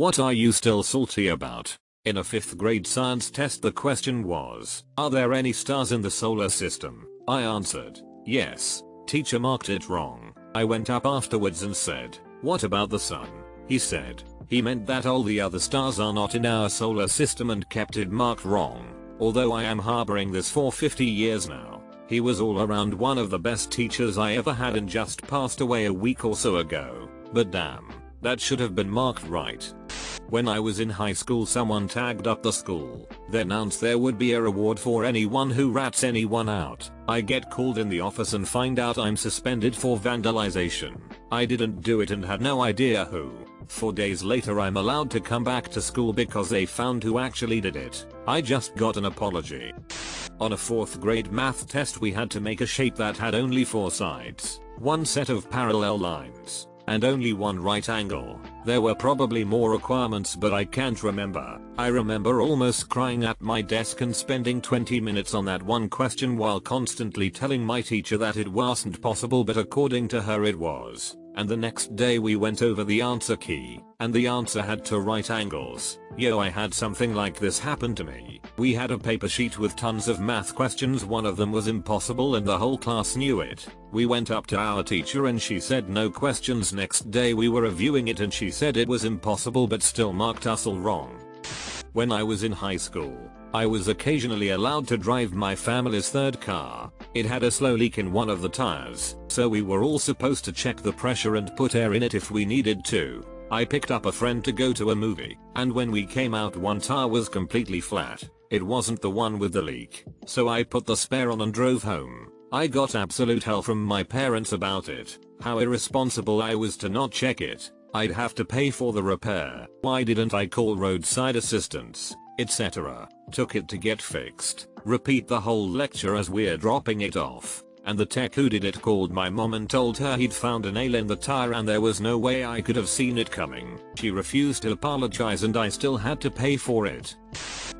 What are you still salty about? In a 5th grade science test the question was, are there any stars in the solar system? I answered, yes. Teacher marked it wrong. I went up afterwards and said, what about the sun? He said, he meant that all the other stars are not in our solar system and kept it marked wrong. Although I am harboring this for 50 years now. He was all around one of the best teachers I ever had and just passed away a week or so ago. But damn, that should have been marked right. When I was in high school someone tagged up the school. They announced there would be a reward for anyone who rats anyone out. I get called in the office and find out I'm suspended for vandalization. I didn't do it and had no idea who. 4 days later I'm allowed to come back to school because they found who actually did it. I just got an apology. On a 4th grade math test we had to make a shape that had only 4 sides, 1 set of parallel lines, and only 1 right angle. There were probably more requirements but I can't remember. I remember almost crying at my desk and spending 20 minutes on that one question while constantly telling my teacher that it wasn't possible but according to her it was. And the next day we went over the answer key, and the answer had 2 right angles. Yo, I had something like this happen to me. We had a paper sheet with tons of math questions, one of them was impossible and the whole class knew it. We went up to our teacher and she said no questions. Next day we were reviewing it and she said it was impossible but still marked us all wrong. When I was in high school, I was occasionally allowed to drive my family's 3rd car. It had a slow leak in one of the tires, so we were all supposed to check the pressure and put air in it if we needed to. I picked up a friend to go to a movie, and when we came out one tire was completely flat. It wasn't the one with the leak, so I put the spare on and drove home. I got absolute hell from my parents about it. How irresponsible I was to not check it. I'd have to pay for the repair. Why didn't I call roadside assistance, etc. Took it to get fixed. Repeat the whole lecture as we're dropping it off. And the tech who did it called my mom and told her he'd found a nail in the tire and there was no way I could have seen it coming. She refused to apologize and I still had to pay for it.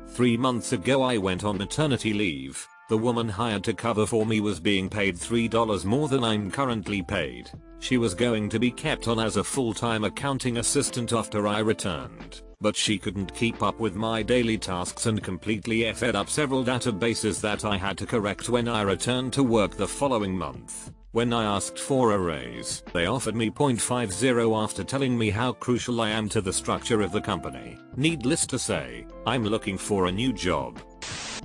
3 months ago I went on maternity leave. The woman hired to cover for me was being paid $3 more than I'm currently paid. She was going to be kept on as a full-time accounting assistant after I returned, but she couldn't keep up with my daily tasks and completely effed up several databases that I had to correct when I returned to work the following month. When I asked for a raise, they offered me 0.50 after telling me how crucial I am to the structure of the company. Needless to say, I'm looking for a new job.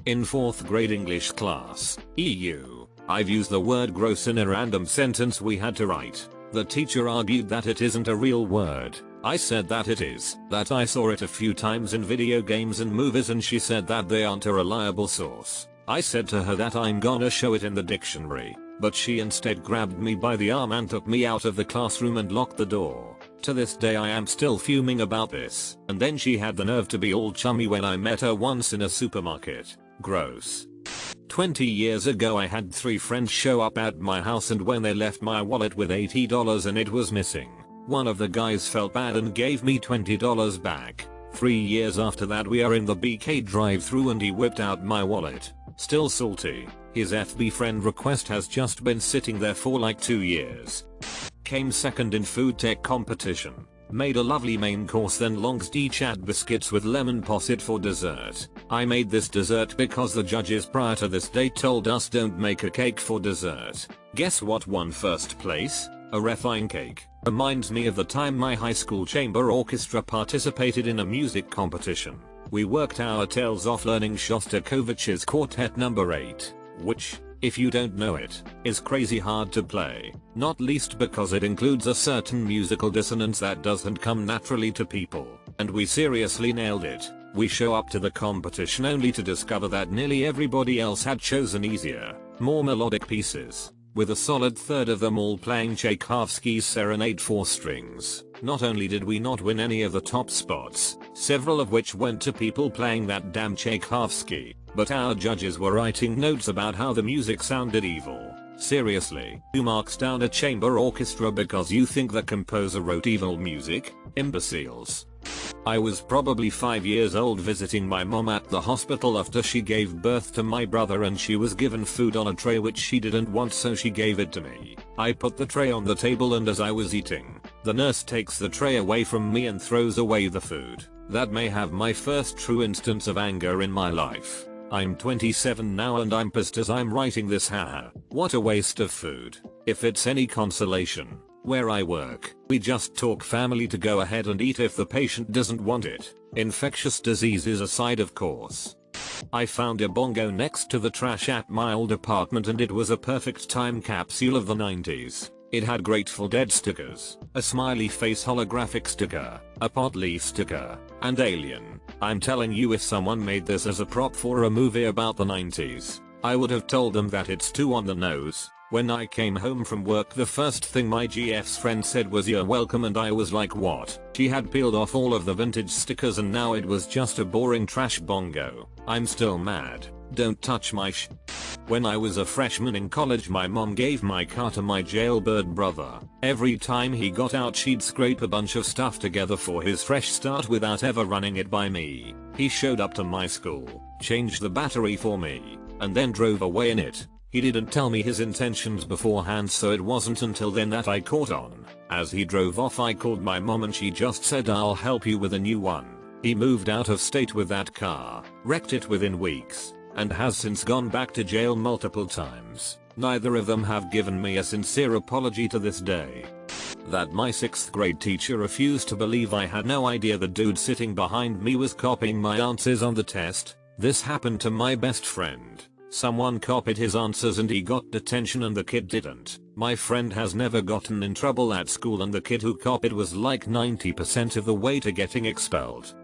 In 4th grade English class, EU, I've used the word gross in a random sentence we had to write. The teacher argued that it isn't a real word. I said that it is, that I saw it a few times in video games and movies and she said that they aren't a reliable source. I said to her that I'm gonna show it in the dictionary, but she instead grabbed me by the arm and took me out of the classroom and locked the door. To this day I am still fuming about this. And then she had the nerve to be all chummy when I met her once in a supermarket. Gross. 20 years ago I had 3 friends show up at my house and when they left my wallet with $80 and it was missing. One of the guys felt bad and gave me $20 back. 3 years after that we are in the BK drive-thru and he whipped out my wallet. Still salty. His FB friend request has just been sitting there for like 2 years. Came second in food tech competition. Made a lovely main course then longs Chad biscuits with lemon posset for dessert. I made this dessert because the judges prior to this date told us don't make a cake for dessert. Guess what won first place? A refined cake. Reminds me of the time my high school chamber orchestra participated in a music competition. We worked our tails off learning Shostakovich's Quartet No. 8, which, if you don't know it, is crazy hard to play, not least because it includes a certain musical dissonance that doesn't come naturally to people, and we seriously nailed it. We show up to the competition only to discover that nearly everybody else had chosen easier, more melodic pieces, with a solid third of them all playing Tchaikovsky's Serenade 4 strings. Not only did we not win any of the top spots, several of which went to people playing that damn Tchaikovsky, but our judges were writing notes about how the music sounded evil. Seriously, who marks down a chamber orchestra because you think the composer wrote evil music? Imbeciles. I was probably 5 years old visiting my mom at the hospital after she gave birth to my brother and she was given food on a tray which she didn't want so she gave it to me. I put the tray on the table and as I was eating, The nurse takes the tray away from me and throws away the food. That may have my first true instance of anger in my life. I'm 27 now and I'm pissed as I'm writing this. Haha. What a waste of food. If it's any consolation, where I work, we just talk family to go ahead and eat if the patient doesn't want it. Infectious diseases aside, of course. I found a bongo next to the trash at my old apartment and it was a perfect time capsule of the 90s. It had Grateful Dead stickers, a smiley face holographic sticker, a pot leaf sticker, and Alien. I'm telling you, if someone made this as a prop for a movie about the 90s, I would have told them that it's too on the nose. When I came home from work, the first thing my GF's friend said was "You're welcome," and I was like, what? She had peeled off all of the vintage stickers and now it was just a boring trash bongo. I'm still mad. Don't touch my sh. When I was a freshman in college, my mom gave my car to my jailbird brother. Every time he got out, she'd scrape a bunch of stuff together for his fresh start without ever running it by me. He showed up to my school, changed the battery for me, and then drove away in it. He didn't tell me his intentions beforehand, so it wasn't until then that I caught on. As he drove off, I called my mom and she just said, "I'll help you with a new one." He moved out of state with that car, wrecked it within weeks, and has since gone back to jail multiple times. Neither of them have given me a sincere apology to this day. That my 6th grade teacher refused to believe I had no idea the dude sitting behind me was copying my answers on the test. This happened to my best friend. Someone copied his answers and he got detention and the kid didn't. My friend has never gotten in trouble at school and the kid who copied was like 90% of the way to getting expelled.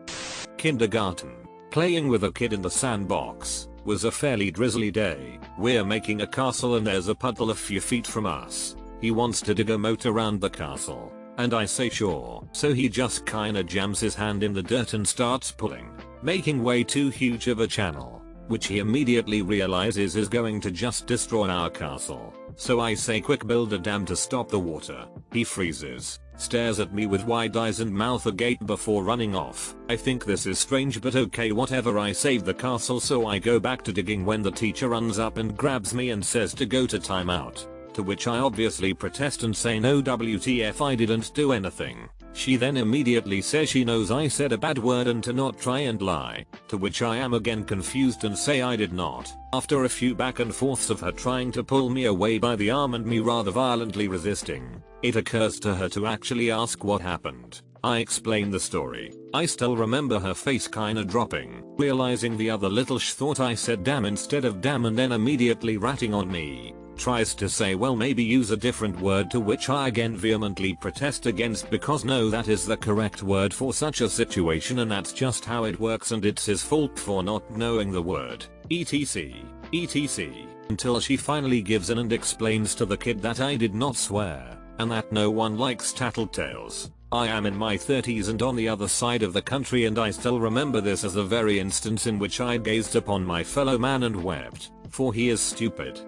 Kindergarten. Playing with a kid in the sandbox. Was a fairly drizzly day. We're making a castle and there's a puddle a few feet from us. He wants to dig a moat around the castle. And I say sure. So he just kinda jams his hand in the dirt and starts pulling, making way too huge of a channel, which he immediately realizes is going to just destroy our castle. So I say, quick, build a dam to stop the water. He freezes, stares at me with wide eyes and mouth agape before running off. I think this is strange, but okay, whatever. I save the castle, so I go back to digging when the teacher runs up and grabs me and says to go to timeout. To which I obviously protest and say, no, WTF, I didn't do anything. She then immediately says she knows I said a bad word and to not try and lie, to which I am again confused and say I did not. After a few back and forths of her trying to pull me away by the arm and me rather violently resisting, it occurs to her to actually ask what happened. I explain the story. I still remember her face kinda dropping, realizing the other little sh thought I said damn instead of damn, and then immediately ratting on me. Tries to say, well, maybe use a different word, to which I again vehemently protest against, because no, that is the correct word for such a situation and that's just how it works and it's his fault for not knowing the word, etc, etc, until she finally gives in and explains to the kid that I did not swear, and that no one likes tattletales. I am in my 30s and on the other side of the country, and I still remember this as the very instance in which I gazed upon my fellow man and wept, for he is stupid.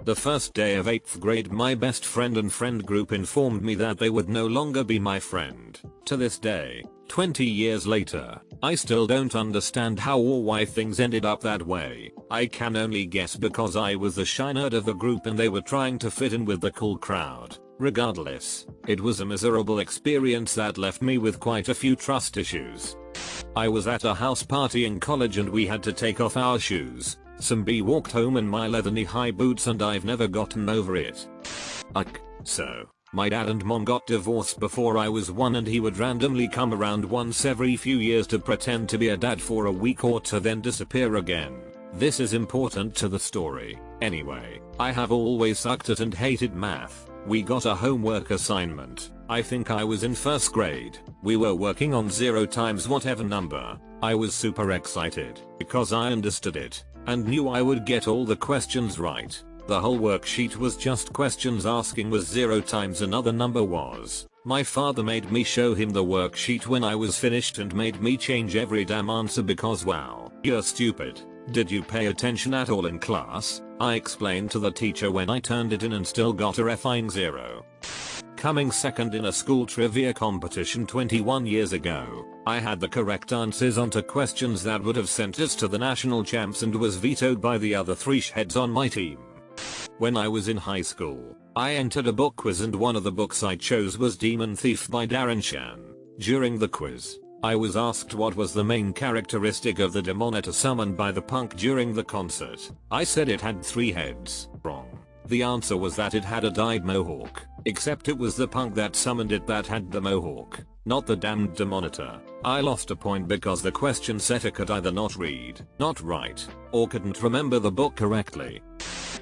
The first day of 8th grade, my best friend and friend group informed me that they would no longer be my friend. To this day, 20 years later, I still don't understand how or why things ended up that way. I can only guess because I was the shy nerd of the group and they were trying to fit in with the cool crowd. Regardless, it was a miserable experience that left me with quite a few trust issues. I was at a house party in college and we had to take off our shoes. Some B walked home in my leather knee-high boots and I've never gotten over it. So, my dad and mom got divorced before I was 1 and he would randomly come around once every few years to pretend to be a dad for a week or to then disappear again. This is important to the story. Anyway, I have always sucked at and hated math. We got a homework assignment. I think I was in 1st grade. We were working on 0 times whatever number. I was super excited because I understood it and knew I would get all the questions right. The whole worksheet was just questions asking was 0 times another number was. My father made me show him the worksheet when I was finished and made me change every damn answer because wow, you're stupid. Did you pay attention at all in class? I explained to the teacher when I turned it in and still got a effing 0. Coming second in a school trivia competition 21 years ago, I had the correct answers onto questions that would have sent us to the national champs and was vetoed by the other 3 heads on my team. When I was in high school, I entered a book quiz and one of the books I chose was Demon Thief by Darren Shan. During the quiz, I was asked what was the main characteristic of the Demonitor summoned by the punk during the concert. I said it had 3 heads. Wrong. The answer was that it had a dyed mohawk, except it was the punk that summoned it that had the mohawk, not the damned Demonitor. I lost a point because the question setter could either not read, not write, or couldn't remember the book correctly.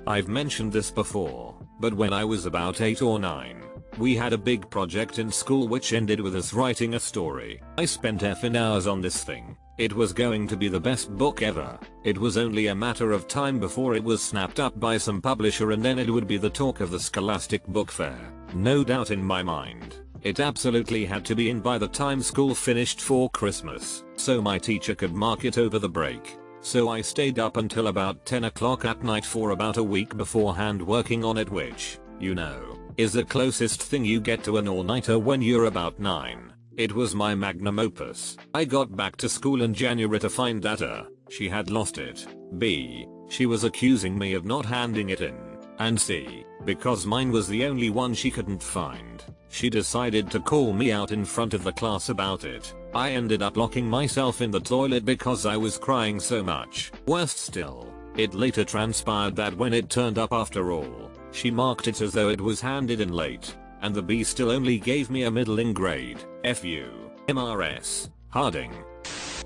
I've mentioned this before, but when I was about 8 or 9, we had a big project in school which ended with us writing a story. I spent effing hours on this thing. It was going to be the best book ever. It was only a matter of time before it was snapped up by some publisher and then it would be the talk of the Scholastic Book Fair. No doubt in my mind, it absolutely had to be in by the time school finished for Christmas, so my teacher could mark it over the break. So I stayed up until about 10 o'clock at night for about a week beforehand working on it, which, you know, is the closest thing you get to an all-nighter when you're about 9. It was my magnum opus. I got back to school in January to find that A, she had lost it, B, she was accusing me of not handing it in, and C, because mine was the only one she couldn't find, she decided to call me out in front of the class about it. I ended up locking myself in the toilet because I was crying so much. Worst still, it later transpired that when it turned up after all, she marked it as though it was handed in late, and the B still only gave me a middling grade. FU. MRS. Harding.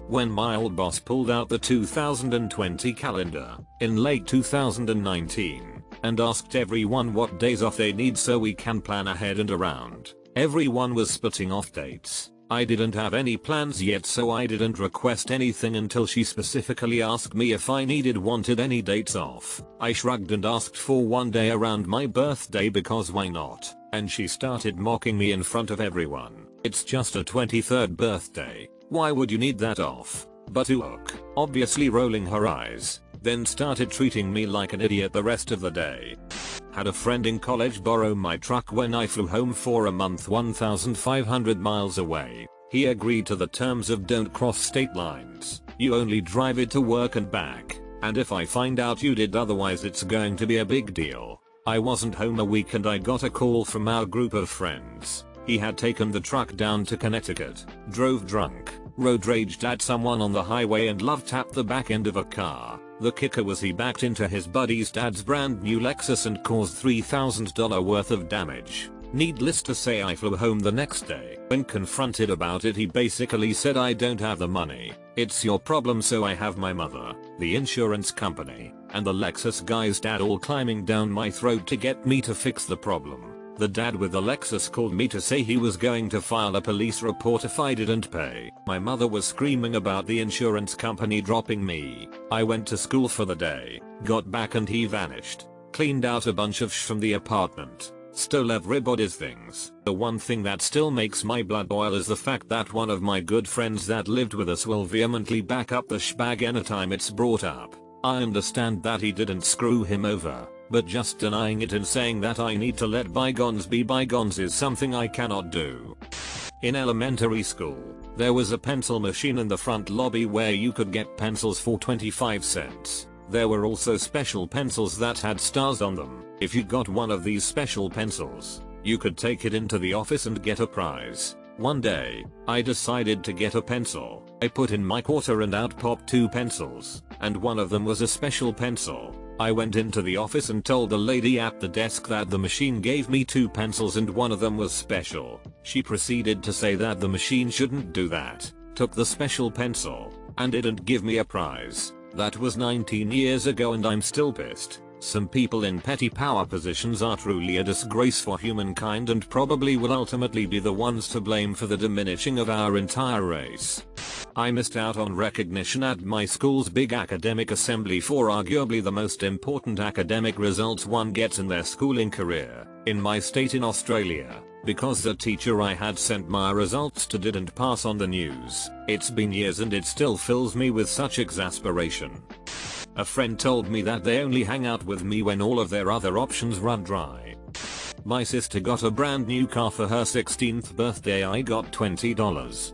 When my old boss pulled out the 2020 calendar in late 2019 and asked everyone what days off they need so we can plan ahead and around, everyone was splitting off dates. I didn't have any plans yet, so I didn't request anything until she specifically asked me if I wanted any dates off. I shrugged and asked for one day around my birthday because why not? And she started mocking me in front of everyone. It's just a 23rd birthday. Why would you need that off? But Ook, obviously rolling her eyes, then started treating me like an idiot the rest of the day. Had a friend in college borrow my truck when I flew home for a month 1,500 miles away. He agreed to the terms of don't cross state lines, you only drive it to work and back, and if I find out you did otherwise it's going to be a big deal. I wasn't home a week and I got a call from our group of friends. He had taken the truck down to Connecticut, drove drunk, road raged at someone on the highway and love tapped the back end of a car. The kicker was he backed into his buddy's dad's brand new Lexus and caused $3,000 worth of damage. Needless to say, I flew home the next day. When confronted about it, he basically said, I don't have the money. It's your problem. So I have my mother, the insurance company, and the Lexus guy's dad all climbing down my throat to get me to fix the problem. The dad with the Lexus called me to say he was going to file a police report if I didn't pay. My mother was screaming about the insurance company dropping me. I went to school for the day, got back and he vanished. Cleaned out a bunch of from the apartment. Stole everybody's things. The one thing that still makes my blood boil is the fact that one of my good friends that lived with us will vehemently back up the shbag anytime it's brought up. I understand that he didn't screw him over, but just denying it and saying that I need to let bygones be bygones is something I cannot do. In elementary school, there was a pencil machine in the front lobby where you could get pencils for 25 cents. There were also special pencils that had stars on them. If you got one of these special pencils, you could take it into the office and get a prize. One day, I decided to get a pencil. I put in my quarter and out popped 2 pencils, and one of them was a special pencil. I went into the office and told the lady at the desk that the machine gave me 2 pencils and one of them was special. She proceeded to say that the machine shouldn't do that, took the special pencil, and didn't give me a prize. That was 19 years ago and I'm still pissed. Some people in petty power positions are truly a disgrace for humankind and probably will ultimately be the ones to blame for the diminishing of our entire race. I missed out on recognition at my school's big academic assembly for arguably the most important academic results one gets in their schooling career, in my state in Australia, because the teacher I had sent my results to didn't pass on the news. It's been years and it still fills me with such exasperation. A friend told me that they only hang out with me when all of their other options run dry. My sister got a brand new car for her 16th birthday. I got $20.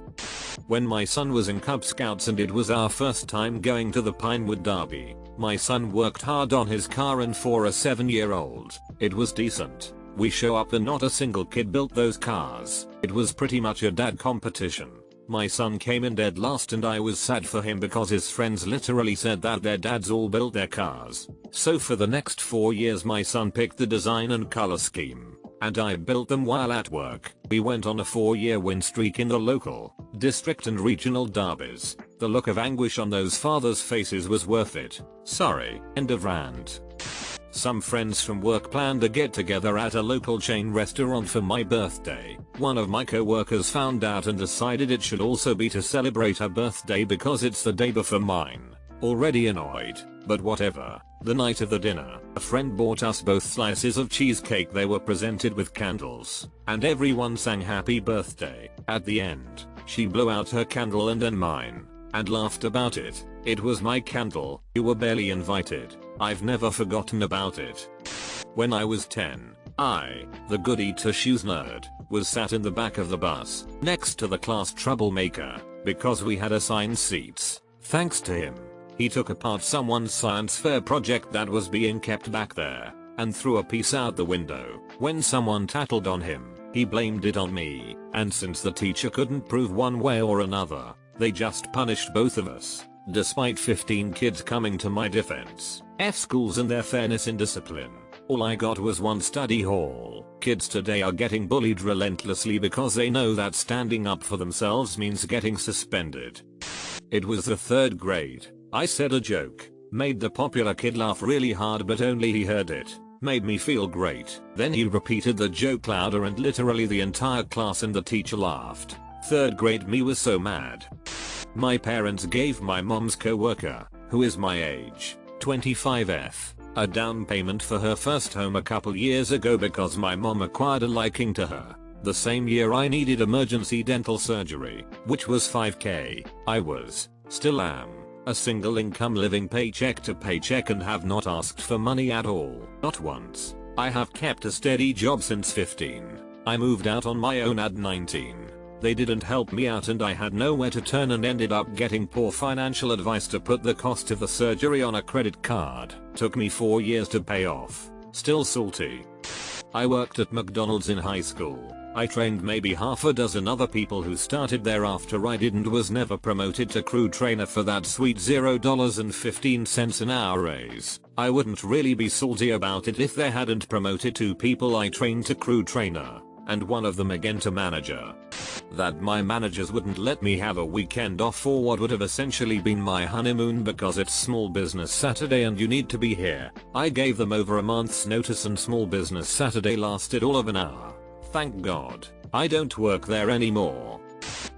When my son was in Cub Scouts and it was our first time going to the Pinewood Derby, My son worked hard on his car, and for a 7-year-old, it was decent. We show up and not a single kid built those cars. It was pretty much a dad competition. My son came in dead last, and I was sad for him because his friends literally said that their dads all built their cars. So for the next 4 years my son picked the design and color scheme, and I built them while at work. We went on a 4-year win streak in the local, district and regional derbies. The look of anguish on those fathers' faces was worth it. Sorry. End of rant. Some friends from work planned a get together at a local chain restaurant for my birthday. One of my co-workers found out and decided it should also be to celebrate her birthday because it's the day before mine. Already annoyed, but whatever. The night of the dinner, a friend bought us both slices of cheesecake. They were presented with candles, and everyone sang happy birthday. At the end, she blew out her candle and then mine, and laughed about it. It was my candle. You were barely invited. I've never forgotten about it. When I was 10, I, the goody two-shoes nerd, was sat in the back of the bus, next to the class troublemaker, because we had assigned seats. Thanks to him, he took apart someone's science fair project that was being kept back there, and threw a piece out the window. When someone tattled on him, he blamed it on me, and since the teacher couldn't prove one way or another, they just punished both of us. Despite 15 kids coming to my defense, F schools and their fairness in discipline, all I got was one study hall. Kids today are getting bullied relentlessly because they know that standing up for themselves means getting suspended. It was the 3rd grade. I said a joke, made the popular kid laugh really hard, but only he heard it. Made me feel great. Then he repeated the joke louder and literally the entire class and the teacher laughed. 3rd grade me was so mad. My parents gave my mom's co-worker, who is my age, 25F, a down payment for her first home a couple years ago because my mom acquired a liking to her. The same year I needed emergency dental surgery, which was $5K. I was, still am, a single income living paycheck to paycheck and have not asked for money at all. Not once. I have kept a steady job since 15. I moved out on my own at 19. They didn't help me out and I had nowhere to turn and ended up getting poor financial advice to put the cost of the surgery on a credit card. Took me 4 years to pay off. Still salty. I worked at McDonald's in high school. I trained maybe half a dozen other people who started there after I did and was never promoted to crew trainer for that sweet $0.15 an hour raise. I wouldn't really be salty about it if they hadn't promoted 2 people I trained to crew trainer, and one of them again to manager. That my managers wouldn't let me have a weekend off for what would have essentially been my honeymoon because it's Small Business Saturday and you need to be here. I gave them over a month's notice and Small Business Saturday lasted all of an hour. Thank God, I don't work there anymore.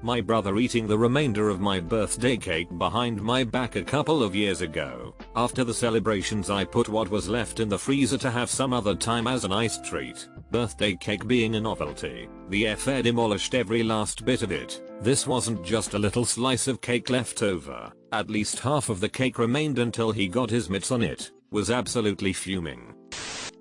My brother eating the remainder of my birthday cake behind my back a couple of years ago. After the celebrations I put what was left in the freezer to have some other time as a nice treat. Birthday cake being a novelty, the FA demolished every last bit of it. This wasn't just a little slice of cake left over. At least half of the cake remained until he got his mitts on it. Was absolutely fuming.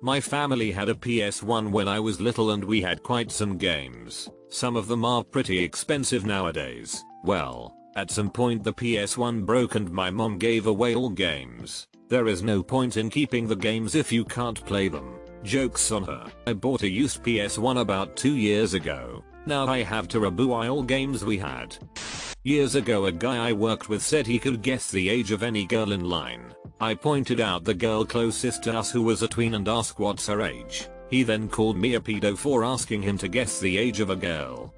My family had a PS1 when I was little and we had quite some games. Some of them are pretty expensive nowadays. Well, at some point the PS1 broke and my mom gave away all games. There is no point in keeping the games if you can't play them. Jokes on her. I bought a used PS1 about 2 years ago. Now I have to rebuy all games we had. Years ago a guy I worked with said he could guess the age of any girl in line. I pointed out the girl closest to us who was a tween and asked what's her age. He then called me a pedo for asking him to guess the age of a girl.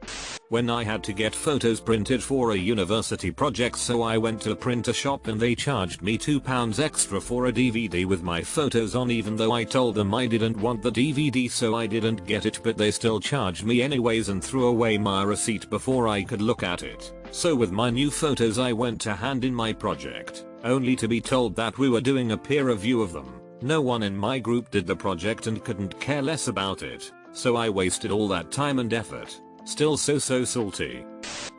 When I had to get photos printed for a university project, so I went to a printer shop and they charged me £2 extra for a DVD with my photos on, even though I told them I didn't want the DVD, so I didn't get it, but they still charged me anyways and threw away my receipt before I could look at it. So with my new photos I went to hand in my project, only to be told that we were doing a peer review of them. No one in my group did the project and couldn't care less about it, so I wasted all that time and effort. Still so salty.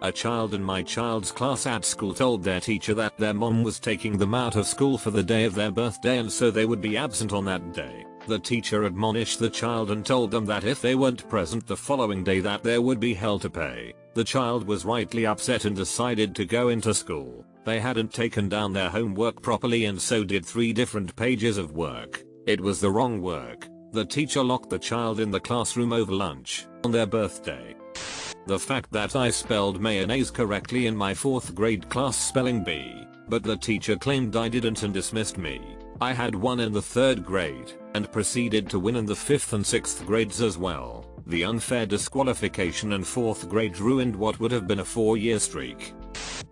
A child in my child's class at school told their teacher that their mom was taking them out of school for the day of their birthday and so they would be absent on that day. The teacher admonished the child and told them that if they weren't present the following day that there would be hell to pay. The child was rightly upset and decided to go into school. They hadn't taken down their homework properly and so did 3 different pages of work. It was the wrong work. The teacher locked the child in the classroom over lunch on their birthday. The fact that I spelled mayonnaise correctly in my 4th grade class spelling bee, but the teacher claimed I didn't and dismissed me. I had won in the 3rd grade and proceeded to win in the 5th and 6th grades as well. The unfair disqualification in 4th grade ruined what would have been a 4-year streak.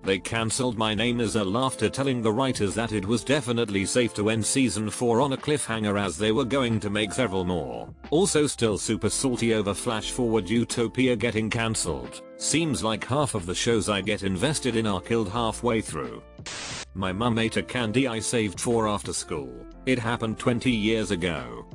They cancelled my name as a laughter, telling the writers that it was definitely safe to end season 4 on a cliffhanger as they were going to make several more. Also still super salty over Flash Forward Utopia getting cancelled. Seems like half of the shows I get invested in are killed halfway through. My mum ate a candy I saved for after school. It happened 20 years ago.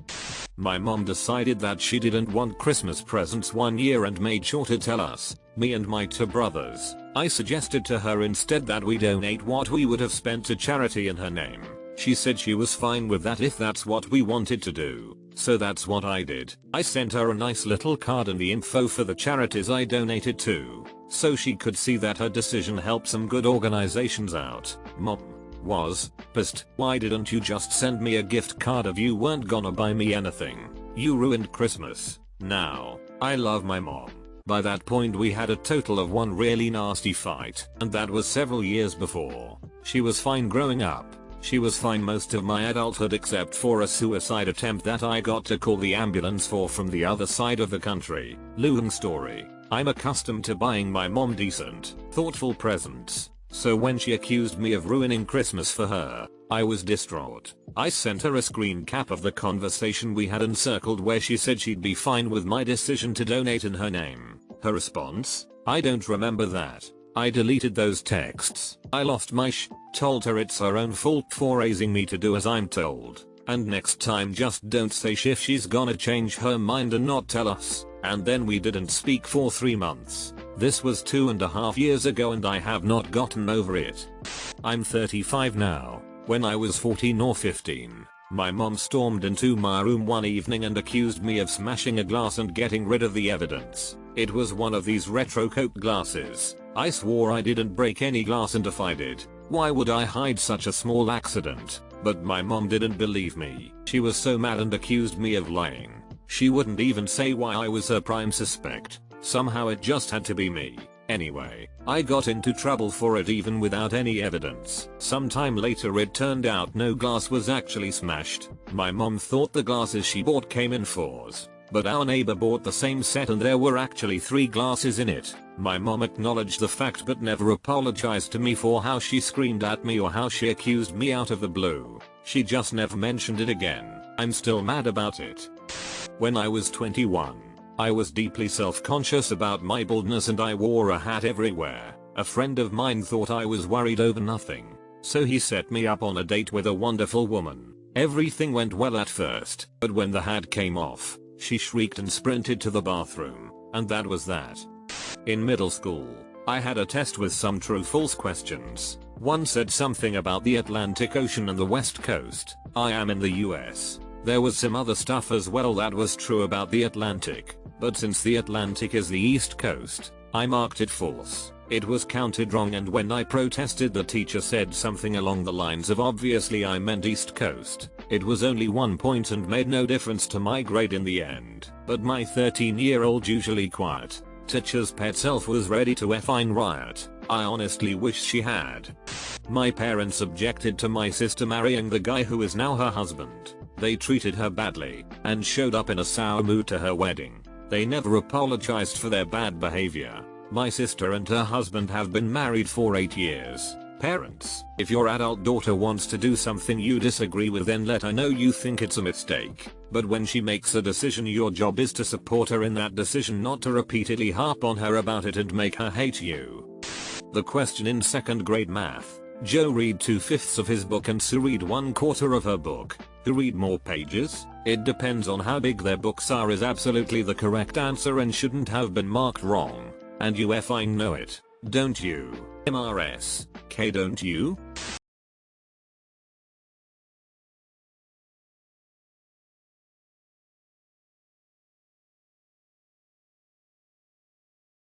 My mom decided that she didn't want Christmas presents one year and made sure to tell us, me and my 2 brothers. I suggested to her instead that we donate what we would have spent to charity in her name. She said she was fine with that if that's what we wanted to do. So that's what I did. I sent her a nice little card and the info for the charities I donated to, so she could see that her decision helped some good organizations out. Mom was pissed. Why didn't you just send me a gift card if you weren't gonna buy me anything? You ruined Christmas. Now, I love my mom. By that point we had a total of 1 really nasty fight, and that was several years before. She was fine growing up. She was fine most of my adulthood except for a suicide attempt that I got to call the ambulance for from the other side of the country. Long story. I'm accustomed to buying my mom decent, thoughtful presents. So when she accused me of ruining Christmas for her, I was distraught. I sent her a screen cap of the conversation we had encircled where she said she'd be fine with my decision to donate in her name. Her response? I don't remember that. I deleted those texts. I lost my told her it's her own fault for raising me to do as I'm told. And next time just don't say if she's gonna change her mind and not tell us. And then we didn't speak for 3 months. This was 2.5 years ago and I have not gotten over it. I'm 35 now. When I was 14 or 15, my mom stormed into my room one evening and accused me of smashing a glass and getting rid of the evidence. It was one of these retro Coke glasses. I swore I didn't break any glass and if I did, why would I hide such a small accident? But my mom didn't believe me. She was so mad and accused me of lying. She wouldn't even say why I was her prime suspect. Somehow it just had to be me. Anyway, I got into trouble for it even without any evidence. Sometime later it turned out no glass was actually smashed. My mom thought the glasses she bought came in 4s. But our neighbor bought the same set and there were actually 3 glasses in it. My mom acknowledged the fact but never apologized to me for how she screamed at me or how she accused me out of the blue. She just never mentioned it again. I'm still mad about it. When I was 21, I was deeply self-conscious about my baldness and I wore a hat everywhere. A friend of mine thought I was worried over nothing, so he set me up on a date with a wonderful woman. Everything went well at first, but when the hat came off, she shrieked and sprinted to the bathroom, and that was that. In middle school, I had a test with some true-false questions. One said something about the Atlantic Ocean and the West Coast. I am in the US. There was some other stuff as well that was true about the Atlantic, but since the Atlantic is the East Coast, I marked it false. It was counted wrong and when I protested the teacher said something along the lines of obviously I meant East Coast. It was only 1 point and made no difference to my grade in the end, but my 13-year-old usually quiet teacher's pet self was ready to effing riot. I honestly wish she had. My parents objected to my sister marrying the guy who is now her husband. They treated her badly and showed up in a sour mood to her wedding. They never apologized for their bad behavior. My sister and her husband have been married for 8 years. Parents, if your adult daughter wants to do something you disagree with, then let her know you think it's a mistake. But when she makes a decision, your job is to support her in that decision, not to repeatedly harp on her about it and make her hate you. The question in 2nd grade math. Joe read 2/5 of his book and Sue read 1/4 of her book. Who read more pages? It depends on how big their books are is absolutely the correct answer and shouldn't have been marked wrong. And you effing know it, don't you? MRS. K, don't you?